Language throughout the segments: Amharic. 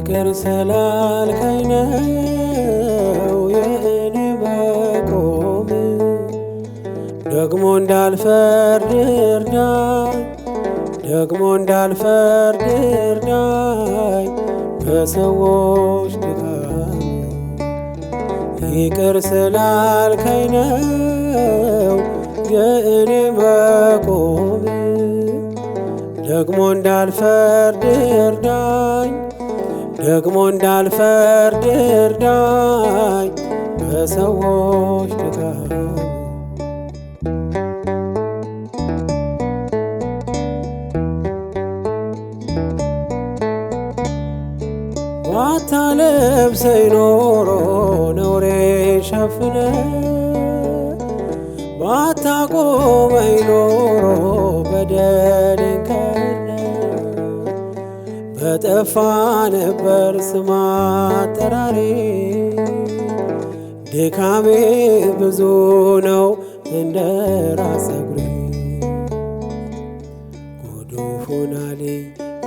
ይቅር ስላልከኝ ነው የእኔ መቆም። ደግሞ እንዳልፈርድ እርዳኝ፣ ደግሞ እንዳልፈርድ እርዳኝ በሰዎች ድካም። ይቅር ስላልከኝ ነው የእኔ መቆም። ደግሞ እንዳልፈርድ እርዳኝ፣ ደግሞ እንዳልፈርድ እርዳኝ በሰዎች ድካም። ባታለብሰኝ ኖሮ ነውሬን ሸፍነ፣ ባታቆመኝ ኖሮ በደሌን ከድነ፣ በጠፋ ነበር ስም አጠራሬ። ድካሜ ብዙ ነው እንደ ራስ ፀጉሬ። ጎዶፍ ሆናልኝ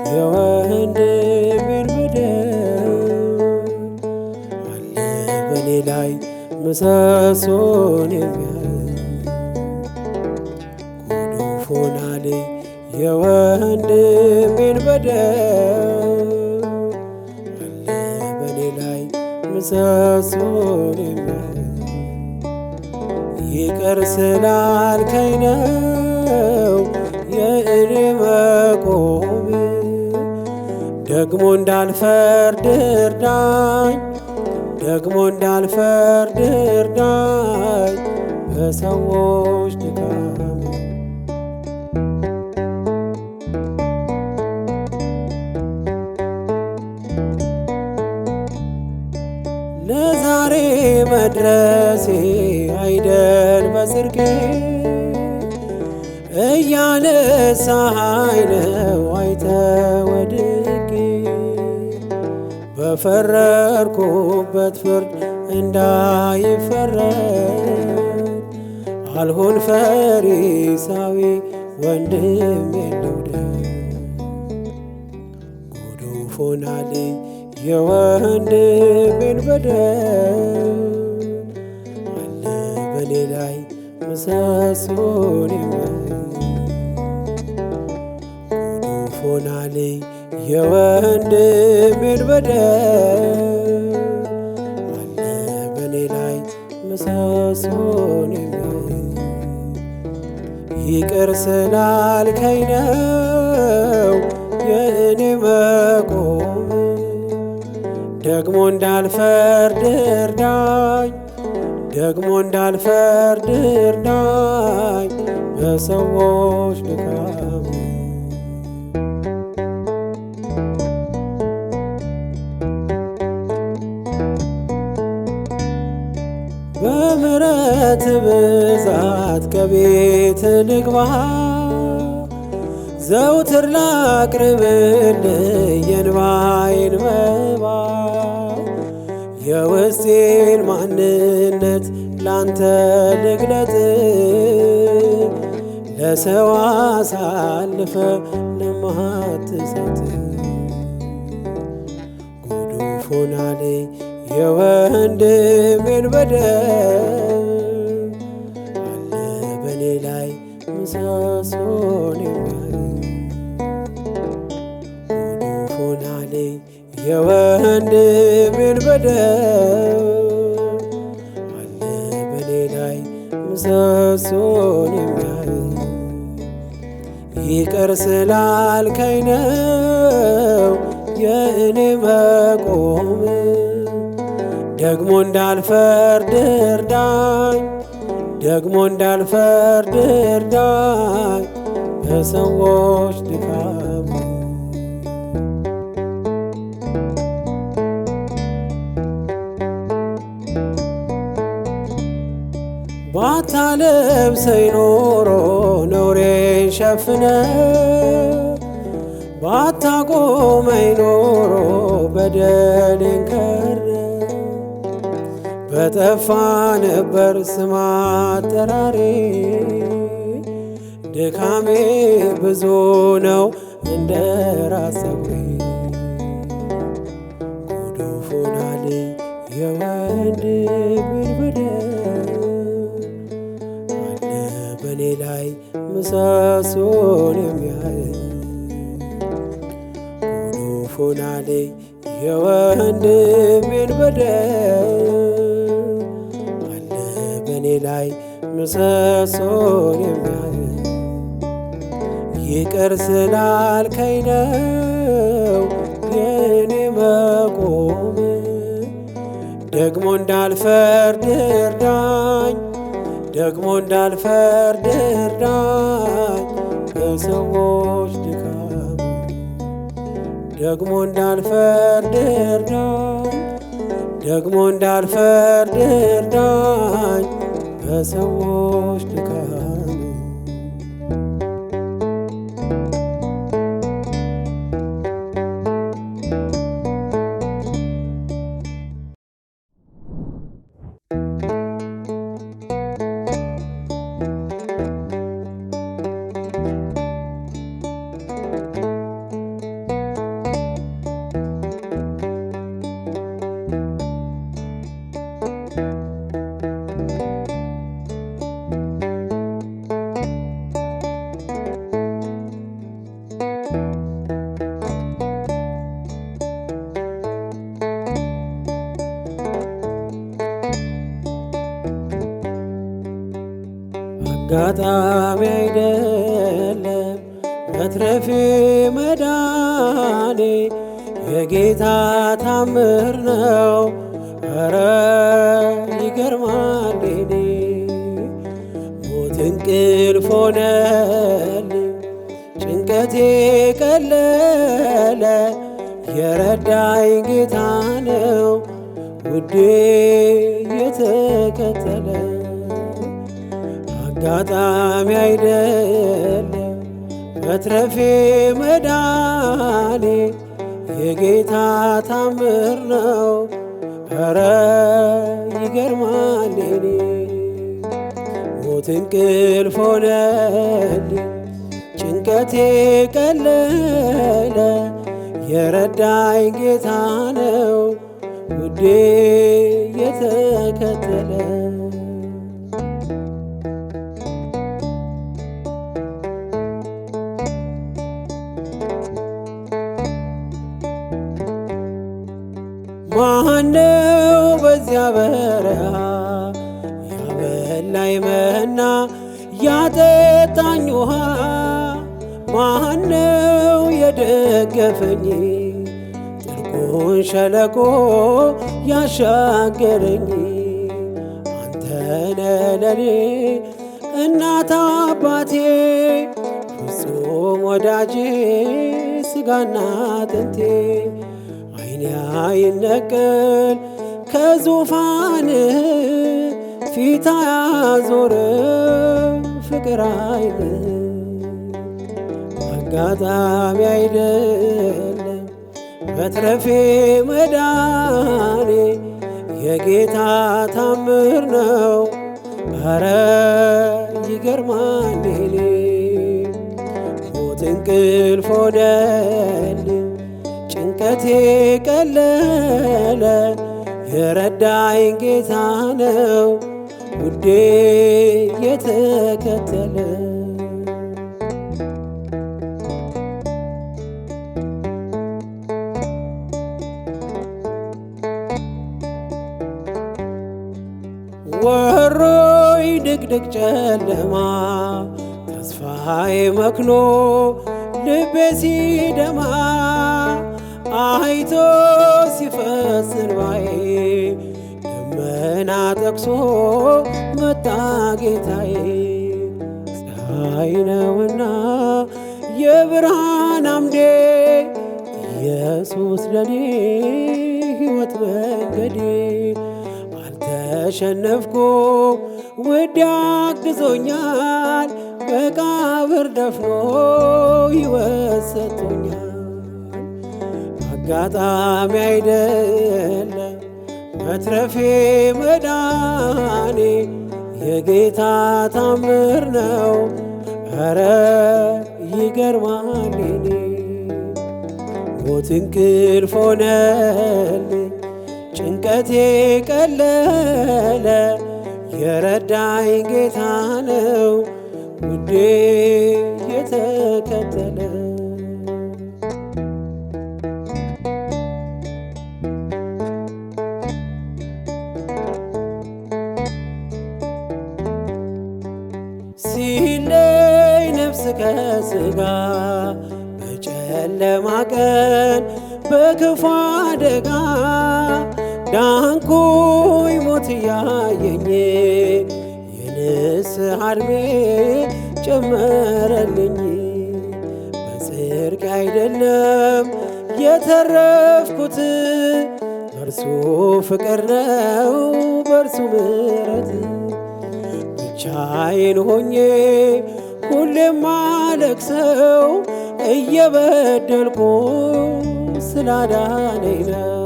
የወንድሜን በደል፣ አለ በኔ ላይ ምሰሶን የሚያህል። ጎዶፍ ሆናልኝ የወንድሜን በደል፣ አለ በኔ ላይ ምሰሶን የሚያህል። ይቅር ስላልከኝ ነው የእኔ መቆም። ደግሞ እንዳልፈርድ እርዳኝ፣ ደግሞ እንዳልፈርድ እርዳኝ በሰዎች ድካም። ለዛሬ መድረሴ አይደል በጽድቄ፣ እያነሳኸኝ ነው አይተህ ወድቄ። በፈረድኩበት ፍርድ እንዳይፈረድ፣ አልሆን ፈሪሳዊ ወንድሜን ልውደድ። ጎዶፍ ሆናልኝ የወንድሜን በደል፣ አለ በኔ ላይ ምሰሶን የሚያህል። ጎዶፍ ሆናልኝ የወንድሜን በደል፣ አለ በኔ ላይ ምሰሶን የሚያህል። ይቅር ስላልከኝ ነው የእኔ መቆም። ደግሞ እንዳልፈርድ እርዳኝ፣ ደግሞ እንዳልፈርድ እርዳኝ በሰዎች ድካም። በምሕረት ብዛት ከቤት ልግባ፣ ዘውትር ላቅርብልህ የእንባዬን መባ። የውስጤን ማንነት ላንተ ልግለጥ፣ ለሰው አሳልፈ ለማትሰጥ። ጎዶፍ ሆናልኝ የወንድሜን በደል፣ አለ በኔ ላይ ምሰሶን የሚያህል። ጎዶፍ ሆናልኝ የወንድሜን በደል፣ አለ በኔ ላይ ምሰሶን የሚያህል። ይቅር ስላልከኝ ነው የእኔ መቆም። ደግሞ እንዳልፈርድ እርዳኝ፣ ደግሞ እንዳልፈርድ እርዳኝ በሰዎች ድካም። ባታለብሰኝ ኖሮ ነውሬን ሸፍነ፣ ባታቆመኝ ኖሮ በደሌን ከድነ፣ በጠፋ ነበር ስም አጠራሬ። ድካሜ ብዙ ነው እንደ ራስ ፀጉሬ። የወንድሜን በደል አለ በኔ ላይ ምሰሶን የሚያይ ጉዱፍ ሆናለኝ የወንድሜን በደል አለ በኔ ላይ ምሰሶን የሚያይ ይቅር ስላልከኝ ነው የኔ መቆም ደግሞ እንዳልፈርድ እርዳኝ ደግሞ እንዳልፈርድ እርዳኝ በሰዎች ድካም ደግሞ እንዳልፈርድ እርዳኝ ደግሞ እንዳልፈርድ እርዳኝ በሰዎች ድካም አጋጣሚ አይደለም መትረፌ መዳኔ የጌታ ታምር ነው። ኧረ ይገርማል እኔ ሞት እንቅልፍ ሆነልኝ ጭንቀቴ ቀለለ የረዳኝ ጌታ ነው ውዴ የተከተለ አጋጣሚ አይደለም መትረፌ መዳኔ የጌታ ታምር ነው። ኧረ ይገርማል እኔ ሞት እንቅልፍ ሆነልኝ ጭንቀቴ ቀለለ የረዳኝ ጌታ ነው ውዴ የተከተለ ማነው በዚያ በረሃ ያበላኝ መና ያጠጣኝ ውሃ ማነው የደገፈኝ ጥልቁን ሸለቆ ያሻገረኝ አንተነ ለኔ እናት አባቴ ፍጹም ወዳጄ ስጋና አጥንቴ ዓይኔ አይነቀል ከዙፋንህ ፊት አያዞርም ፍቅር አይልህ አጋጣሚ አይደለም መትረፌ መዳኔ የጌታ ታምር ነው። ኧረ ይገርማል እኔ ሞት እንቅልፍ ሆነልኝ ጭንቀቴ ቀለለ የረዳኝ ጌታ ነው ውዴ የተከተለ ወሮይ ድቅድቅ ጨለማ ተስፋዬ መክኖ ልቤ ሲደማ አይቶ ሲፈስ እንባዬ ደመና ጠቅሶ መጣ ጌታዬ ፀሐይ ነውና የብርሃን አምዴ ኢየሱስ ለኔ ሕይወት መንገዴ አልተሸነፍኩ ውድ አግዞኛል መቃብር ደፍኖ ሕይወት ሰጥቶኛል አጋጣሚ አይደለም መትረፌ መዳኔ የጌታ ታምር ነው። ኧረ ይገርማል እኔ ሞት እንቅልፍ ሆነልኝ ጭንቀቴ ቀለለ የረዳኝ ጌታ ነው ውዴ የተከተለ። ሲለይ ነፍስ ከሥጋ በጨለማ ቀን በክፉ አደጋ ዳንኩኝ ሞት እያየኝ የንስሐ ዕድሜ ጨመረልኝ። በጽድቅ አይደለም የተረፍኩት በእርሱ ፍቅር ነው በእርሱ ምሕረት። ብቻዬን ሆኜ ሁሌም ማለቅሰው እየበደልኩ ስላዳነኝ ነው።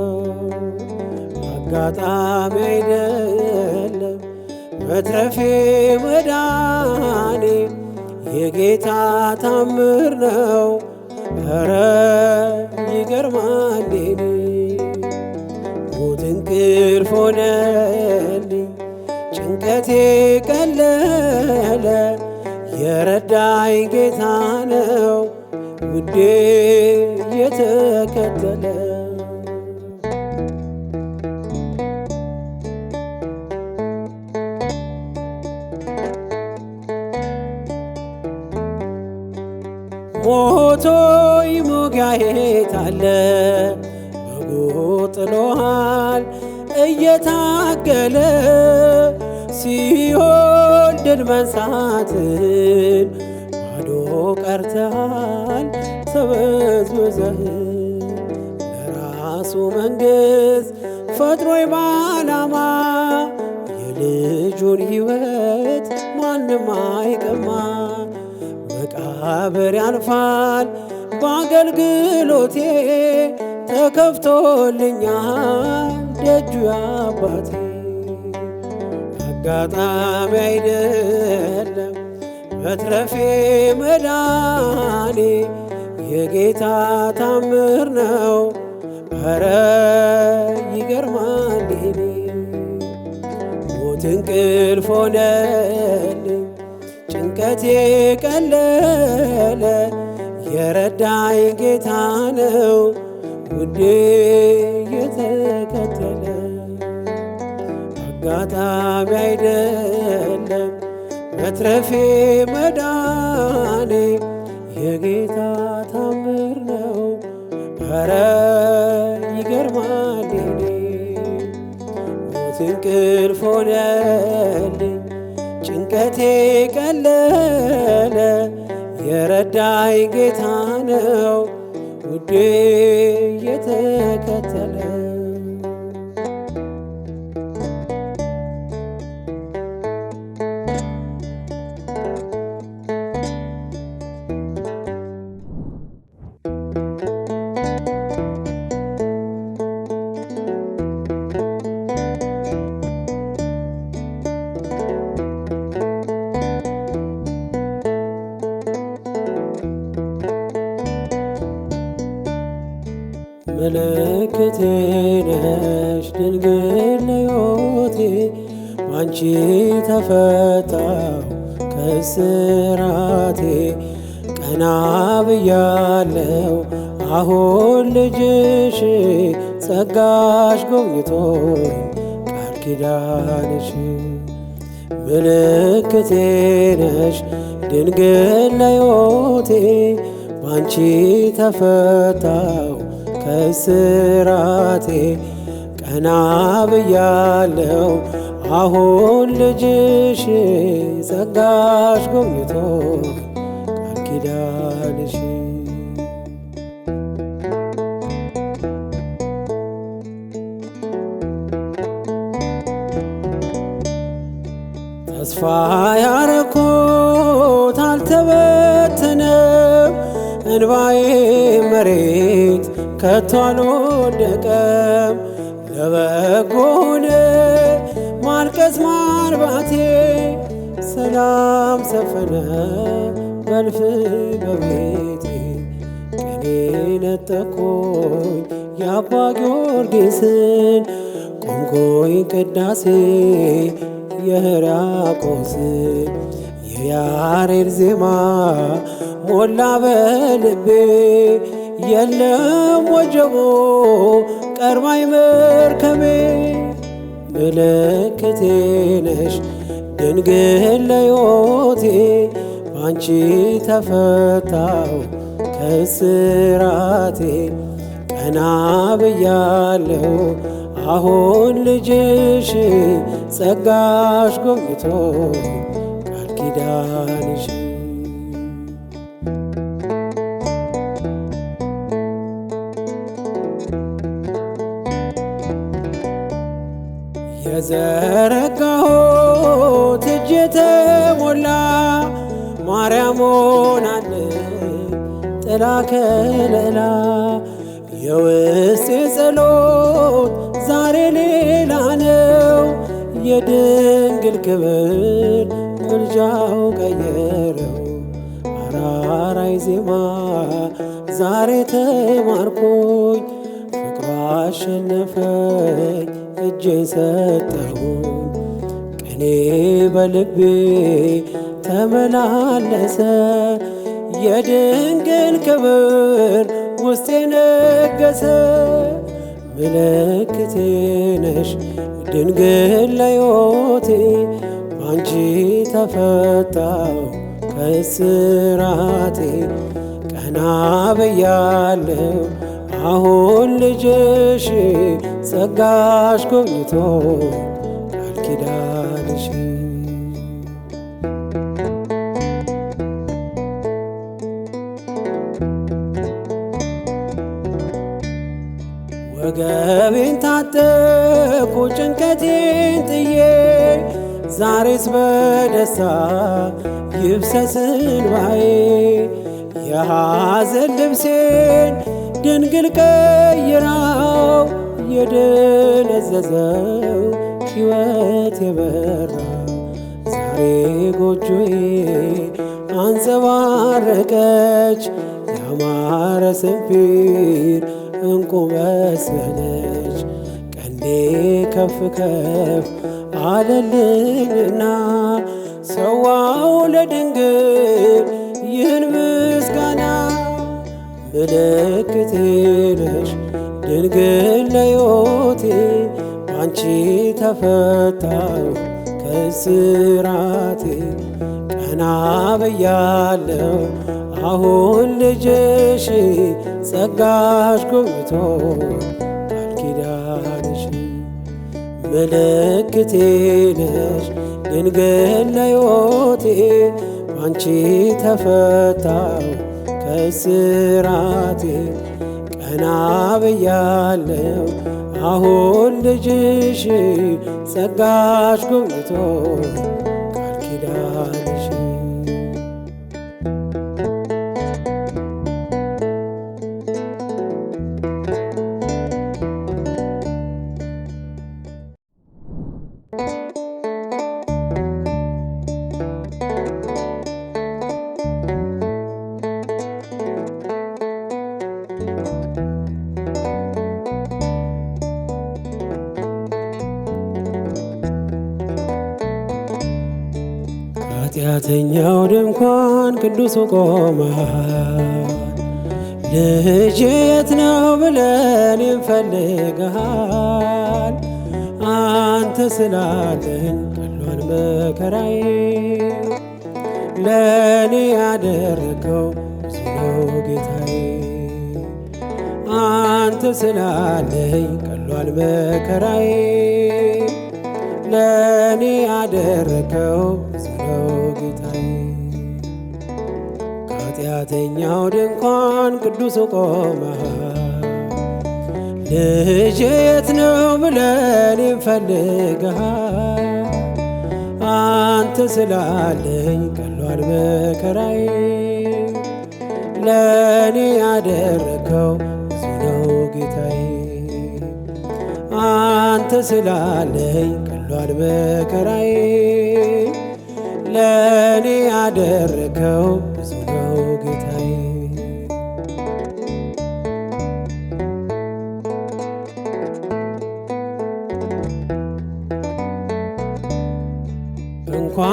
አጋጣሚ አይደለም መትረፌ መዳኔ የጌታ ታምር ነው። ኧረ ይገርማል የኔ ሞት እንቅልፍ ሆነልኝ ጭንቀቴ ቀለለ የረዳኝ ጌታ ነው ውዴ የተከተለ። ሞቶይ ሞጋዬ ታለ በጎ ጥሎሃል እየታገለ ሲኦል ድል መንሳትን ባዶ ቀርተሃል ተበዝብዘህ። ለራሱ መንግሥት ፈጥሮ በዓላማ የልጁን ሕይወት ማንም አይቀማ። መቃብር ያልፋል በአገልግሎቴ ተከፍቶልኛል ደጁ አባቴ። አጋጣሚ አይደለም መትረፌ መዳኔ የጌታ ታምር ነው። ኧረ ይገርማል የኔ ሞት እንቅልፍ ሆነልኝ ጭንቀቴ ቀለለ የረዳኝ ጌታ ነው ውዴ የተከተለ። አጋጣሚ አይደለም መትረፌ መዳኔ የጌታ ታምር ነው። ኧረ ይገርማል የኔ ሞት እንቅልፍ ሆነልኝ ጭንቀቴ ቀለለ የረዳኝ ጌታ ነው ውዴ የተከተለ። ምልክቴ ነሽ ድንግል ለሕይወቴ ባንቺ ተፈታው ከእስራቴ። ቀና ብያለው አሁን ልጅሽ ጸጋሽ ጎብኝቶኝ ቃል ኪዳንሽ። ምልክቴ ነሽ ድንግል ለሕይወቴ ባንቺ ተፈታው ከእስራቴ። ቀና ብያለው አሁን ልጅሽ ጸጋሽ ጎብኝቶ ቃል ኪዳንሽ። ተስፋ ያረኩት አልተበተነም እንባዬ መሬት ከቶ አልወደቀም። ለበጎ ሆነ ማልቀስ ማርባቴ ሰላም ሰፈነ በልፍኝ በቤቴ። ቀኔ ነጠቆኝ የአባ ጊዮርጊስን ሆንኩኝ ቅዳሴ የሕርያቆስ የያሬድ ዜማ ሞላ በልቤ የለም ወጀቦ ቀርባይ መርከቤ ምልክቴ ነሽ ድንግል ለሕይወቴ ባንቺ ተፈታው ከስራቴ ቀና ብያለሁ አሁን ልጅሽ ጸጋሽ ጎብኝቶ ቃል ኪዳንሽ የዘረጋሁት እጄ ተሞላ ማርያም ሆናለች ጥላ ከለላ የውስጤ ጸሎት ዛሬ ሌላ ነው የድንግል ክብር ምልጃው ቀየረው አራራይ ዜማ ዛሬ ተማርኮኝ ፍቅሯ አሸነፈኝ እጄን ሰጠሁኝ ቅኔ በልቤ ተመላለሰ የድንግል ክብር ውስጤ ነገሰ ምልክቴ ነሽ ድንግል ለሕይወቴ ባንቺ ተፈታው ከስራቴ ቀና ብያለሁ አሁን ልጅሽ ጸጋሽ ጎብኝቶ ቃል ኪዳንሽ ወገቤን ታጠቅኩ ጭንቀቴን ጥዬ ዛሬስ በደስታ ይብሰስ እንባዬ የሐዘን ልብሴን ድንግል ቀይራው የደነዘዘው ሕይወት የበራ ዛሬ ጎጆዬ አንጸባረቀች ያማረ ሰንፔር እንቁ መሰለች ቀንዴ ከፍ ከፍ አለልኝና ሰዋው ለድንግል ይህን ምስጋና ምልክቴ ነሽ ድንግል ለሕይወቴ ባንቺ ተፈታው ከስራቴ ቀና ብያለሁ አሁን ልጅሽ ጸጋሽ ጎብኝቶ ቃል ኪዳንሽ ምልክቴ ነሽ ድንግል ለሕይወቴ ባንቺ ተፈታው ከስራቴ ቀና ብያለሁ አሁን ልጅሽ ጸጋሽ ጎብኝቶ ቃል ኪዳንሽ ኃጢአተኛው ድንኳን ቅዱሱ ቆመሃል ልጄ የት ነው ብለን እንፈልግሃል አንተ ስላለኝ ቀሏል መከራዬ ለእኔ ያደረገው ብዙ ነው ጌታዬ አንተ ስላለኝ ቀሏል መከራዬ ለእኔ ያደረገው ብዙ ነው ጌታዬ ከኃጢአተኛው ድንኳን ቅዱሱ ቆመሃል ልጄ የት ነው ብለን እንፈልግሃል አንተ ስላለኝ ቀሏል መከራዬ ለእኔ ያደረገው ብዙ ነው ጌታዬ አንተ ስላለኝ ቀሏል መከራዬ ለእኔ ያደረገው ብዙ ነው ጌታዬ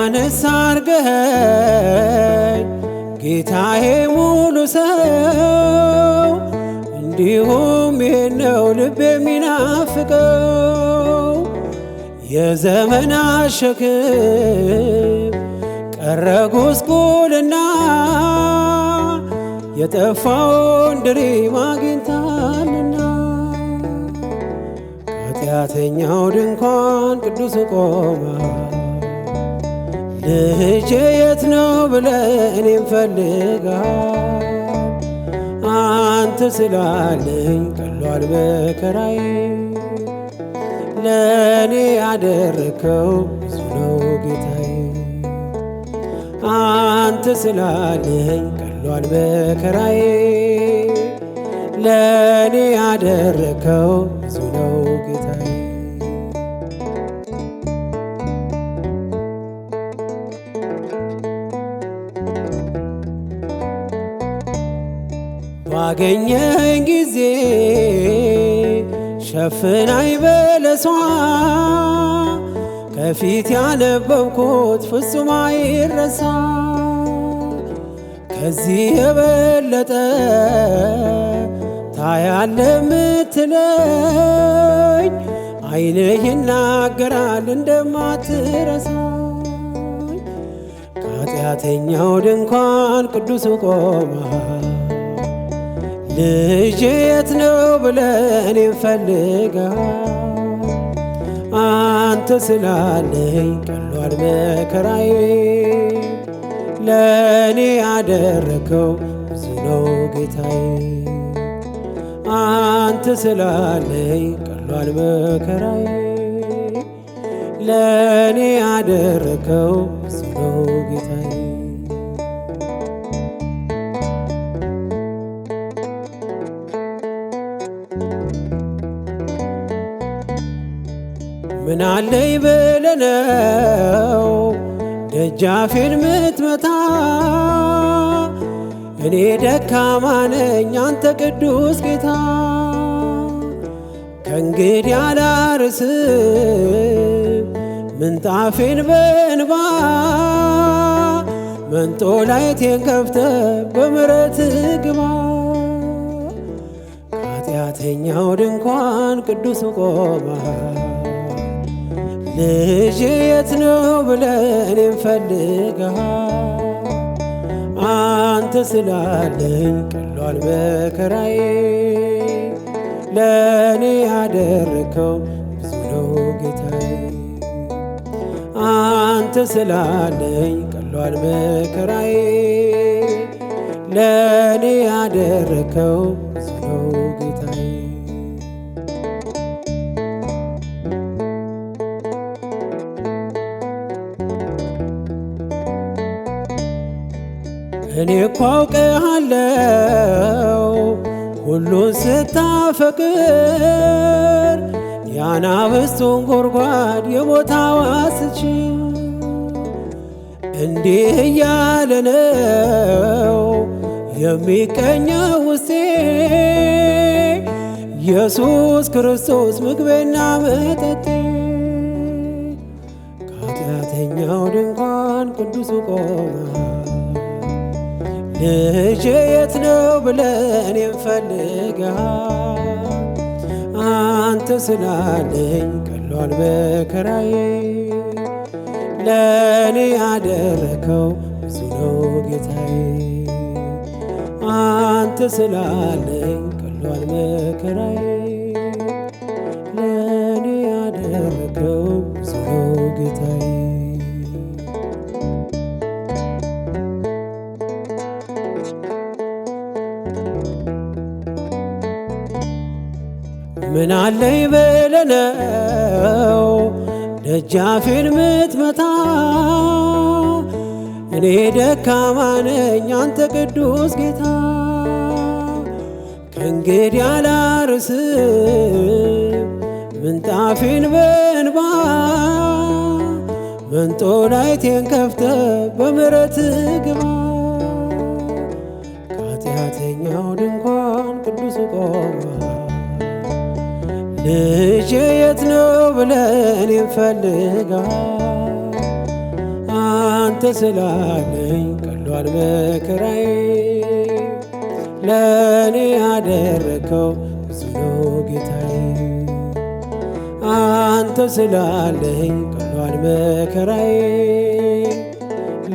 እንኳንስ አርገኸኝ ጌታዬ ሙሉ ሰው እንዲሁም ይህነው ልቤ የሚናፍቀው የዘመናት ሸክም ቀረ ጉስቁልና የጠፋውን ድሪም አግኝታልና ከኃጢአተኛው ድንኳን ቅዱስ ቆማ ልጄ የት ነው ብለህ እኔን ፈልጋል። አንተ ስላለኝ ቀሏል መከራዬ ለእኔ ያደረከው ብዙ ነው ጌታዬ። አንተ ስላለኝ ቀሏል መከራዬ ለእኔ ያደረከው ብዙ ነው ጌታዬ። ባገኘኝ ጊዜ ሸፍናኝ በለሷ ከፊት ያነበብኩት ፍጹም አይረሳ። ከዚህ የበለጠ ታያለ ምትለኝ ዓይንህ ይናገራል እንደማትረሳኝ። ከኃጢአተኛው ድንኳን ቅዱስ ቆማ ልጄ የት ነው ብለህ እኔን ፈልጋል። አንተ ስላለኝ ቀሏል መከራዬ ለእኔ ያደረከው ብዙ ነው ጌታዬ። አንተ ስላለኝ ቀሏል መከራዬ ለእኔ ያደረከው ብዙ ነው ጌታዬ። ምን አለኝ ብለህ ነው ደጃፌን ምትመታ? እኔ ደካማ ነኝ አንተ ቅዱስ ጌታ። ከእንግዲህ አላርስም ምንጣፌን በእንባ መንጦላይቴን ከፍተህ በምሕረትህ ግባ። ከኃጢአተኛው ድንኳን ቅዱስ ቆማ ልጄ የት ነው ብለህ እኔን ፈልጋል። አንተ ስላለኝ ቀሏል መከራዬ ለእኔ ያደረከው ብዙ ነው ጌታዬ። አንተ ስላለኝ ቀሏል መከራዬ ለእኔ ያደረከው ብዙ ነው ጌታዬ። እኔ እኮ አውቅሃለሁ ሁሉን ስታፈቅር የአናብስቱን ጉድጓድ የሞት አዋጅ ስትሽር እንዲህ እያለ ነው የሚቀኘው ውስጤ ኢየሱስ ክርስቶስ ምግቤና መጠጤ። ከኃጢአተኛው ድንኳን ቅዱስ ቆማ ልጄ የት ነው ብለህ እኔን ፈልጋል። አንተ ስላለኝ ቀሏል መከራዬ ለእኔ ያደረከው ብዙ ነው ጌታዬ። አንተ ስላለኝ ቀሏል መከራዬ ለእኔ ያደረከው ብዙ ነው ጌታዬ። ምን አለኝ ብለህ ነው ደጃፌን ምትመታ? እኔ ደካማ ነኝ አንተ ቅዱስ ጌታ። ከእንግዲህ አላርስም ምንጣፌን በእንባ መንጦላይቴን ከፍተህ በምሕረትህ ግባ። ከኃጢአተኛው ድንኳን ቅዱስ ቆማ ልጄ የት ነው ብለህ እኔን ፈልጋል። አንተ ስላለኝ ቀሏል መከራዬ ለእኔ ያደረከው ብዙ ነው ጌታዬ አንተ ስላለኝ ቀሏል መከራዬ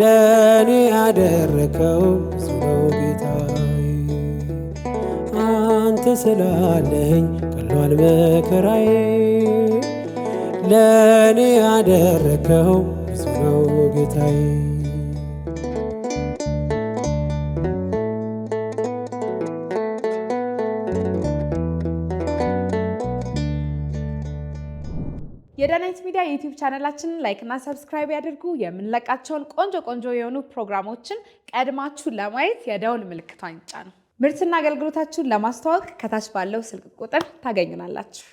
ለእኔ ያደረከው ብዙ ነው ጌታዬ አንተ ስላለኝ ቀሏል መከራዬ ለእኔ ያደረከው ብዙ ነው ጌታዬ የዳናይት ሚዲያ ዩቲዩብ ቻናላችንን ላይክ እና ሰብስክራይብ ያድርጉ። የምንለቃቸውን ቆንጆ የሆኑ ፕሮግራሞችን ቀድማችሁ ለማየት የደውል ምልክቷን ይጫኑ። ምርትና አገልግሎታችሁን ለማስተዋወቅ ከታች ባለው ስልክ ቁጥር ታገኙናላችሁ።